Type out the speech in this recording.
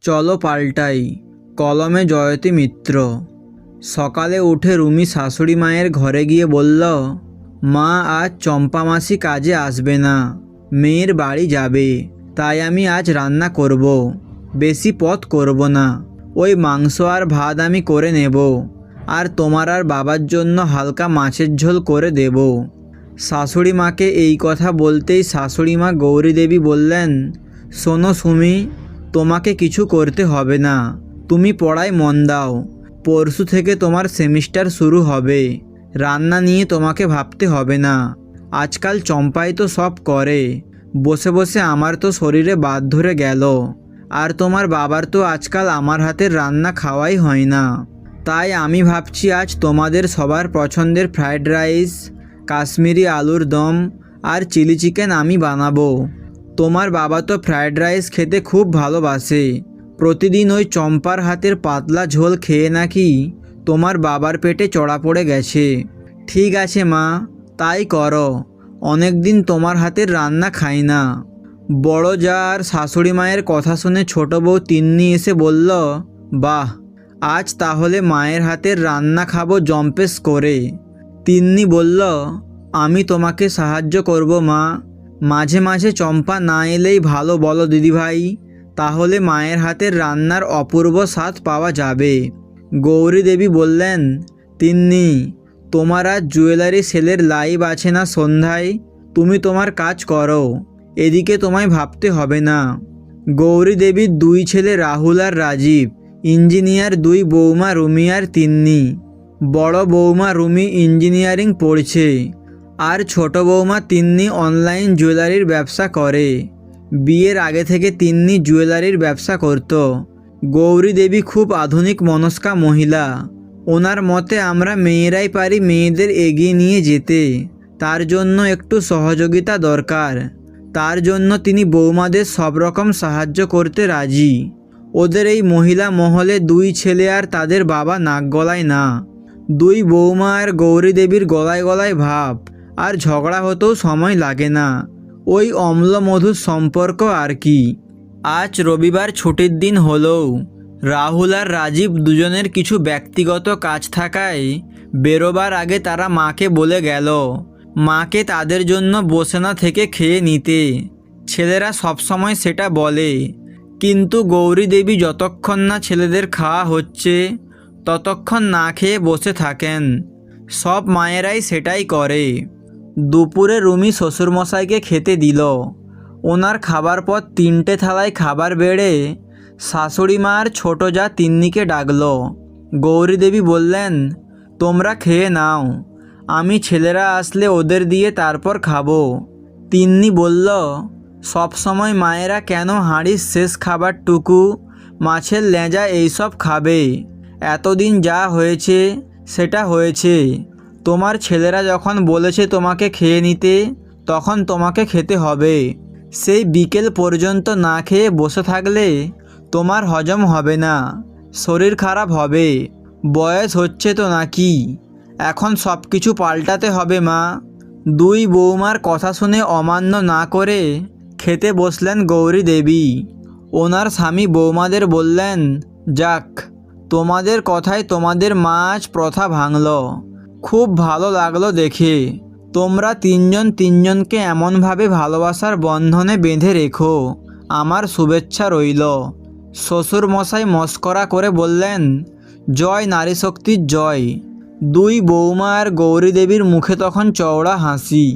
চলো পাল্টাই। কলমে জয়তী মিত্র। সকালে উঠে রুমি শাশুড়ি মায়ের ঘরে গিয়ে বলল, মা আজ চম্পা মাসি কাজে আসবে না, মেয়ের বাড়ি যাবে, তাই আমি আজ রান্না করব। বেশি পদ করব না, ওই মাংস আর ভাত আমি করে নেব, আর তোমার আর বাবার জন্য হালকা মাছের ঝোল করে দেব। শাশুড়ি মাকে এই কথা বলতেই শাশুড়ি মা গৌরী দেবী বললেন, শোনো সুমি, তোমাকে কিছু করতে হবে না, তুমি পড়ায় মন দাও। পরশু থেকে তোমার সেমিস্টার শুরু হবে, রান্না নিয়ে তোমাকে ভাবতে হবে না। আজকাল চম্পাই তো সব করে, বসে বসে আমার তো শরীরে বাত ধরে গেল, আর তোমার বাবার তো আজকাল আমার হাতের রান্না খাওয়াই হয় না। তাই আমি ভাবছি আজ তোমাদের সবার পছন্দের ফ্রায়েড রাইস, কাশ্মীরি আলুর দম আর চিলি চিকেন আমি বানাবো। তোমার বাবা তো ফ্রায়েড রাইস খেতে খুব ভালোবাসে, প্রতিদিন ওই চম্পার হাতের পাতলা ঝোল খেয়ে নাকি তোমার বাবার পেটে চড়া পড়ে গেছে। ঠিক আছে মা, তাই করো, অনেক দিন তোমার হাতের রান্না খাই না। বড় জা আর শাশুড়ি মায়ের কথা শুনে ছোট বউ তিন্নি এসে বলল, বাহ, আজ তাহলে মায়ের হাতের রান্না খাবো জম্পেশ করে। তিন্নি বলল, আমি তোমাকে সাহায্য করব মা, মাঝে মাঝে চম্পা না এলেই ভালো বলো দিদিভাই, তাহলে মায়ের হাতের রান্নার অপূর্ব স্বাদ পাওয়া যাবে। গৌরী দেবী বললেন, তিন্নি, তোমার আজ জুয়েলারি সেলের লাইভ আছে না সন্ধ্যায়, তুমি তোমার কাজ করো, এদিকে তোমায় ভাবতে হবে না। গৌরী দেবীর দুই ছেলে রাহুল আর রাজীব ইঞ্জিনিয়ার, দুই বৌমা রুমি আর তিন্নি। বড় বৌমা রুমি ইঞ্জিনিয়ারিং পড়ছে, আর ছোট বৌমা তিন্নি অনলাইন জুয়েলারির ব্যবসা করে। বিয়ের আগে থেকে তিন্নি জুয়েলারির ব্যবসা করত। গৌরী দেবী খুব আধুনিক মনস্কা মহিলা, ওনার মতে আমরা মেয়েরাই পারি মেয়েদের এগিয়ে নিয়ে যেতে, তার জন্য একটু সহযোগিতা দরকার। তার জন্য তিনি বৌমাদের সব রকম সাহায্য করতে রাজি। ওদের এই মহিলা মহলে দুই ছেলে আর তাদের বাবা নাক গলায় না। দুই বৌমা আর গৌরী দেবীর গলায় গলায় ভাব, আর ঝগড়া হতেও সময় লাগে না, ওই অম্ল মধুর সম্পর্ক আর কি। আজ রবিবার ছুটির দিন হলেও রাহুল আর রাজীব দুজনের কিছু ব্যক্তিগত কাজ থাকায় বেরোবার আগে তারা মাকে বলে গেল মাকে তাদের জন্য বসে না থেকে খেয়ে নিতে। ছেলেরা সবসময় সেটা বলে, কিন্তু গৌরী দেবী যতক্ষণ না ছেলেদের খাওয়া হচ্ছে ততক্ষণ না খেয়ে বসে থাকেন। সব মায়েরাই সেটাই করে। দুপুরে রুমি শ্বশুরমশাইকে খেতে দিল। ওনার খাবার পর 3টে থালায় খাবার বেড়ে শাশুড়ি মা আর ছোটো যা তিন্নিকে ডাকল। গৌরী দেবী বললেন, তোমরা খেয়ে নাও, আমি ছেলেরা আসলে ওদের দিয়ে তারপর খাবো। তিন্নি বলল, সব সময় মায়েরা কেন হাঁড়ির শেষ খাবারটুকু, মাছের লেজা এইসব খাবে? এতদিন যা হয়েছে সেটা হয়েছে, তোমার ছেলেরা যখন বলেছে তোমাকে খেয়ে নিতে তখন তোমাকে খেতে হবে। সেই বিকেল পর্যন্ত না খেয়ে বসে থাকলে তোমার হজম হবে না, শরীর খারাপ হবে। বয়স হচ্ছে তো নাকি, এখন সব কিছু পাল্টাতে হবে মা। দুই বৌমার কথা শুনে অমান্য না করে খেতে বসলেন গৌরী দেবী। ওনার স্বামী বৌমাদের বললেন, যাক, তোমাদের কথায় তোমাদের মা আজ প্রথা ভাঙল, খুব ভালো লাগলো দেখে। তোমরা তিনজন তিনজনকে এমনভাবে ভালোবাসার বন্ধনে বেঁধে রেখো, আমার শুভেচ্ছা রইল। শ্বশুরমশাই মস্করা করে বললেন, জয় নারী শক্তির জয়। দুই বৌমা আর গৌরী দেবীর মুখে তখন চওড়া হাসি।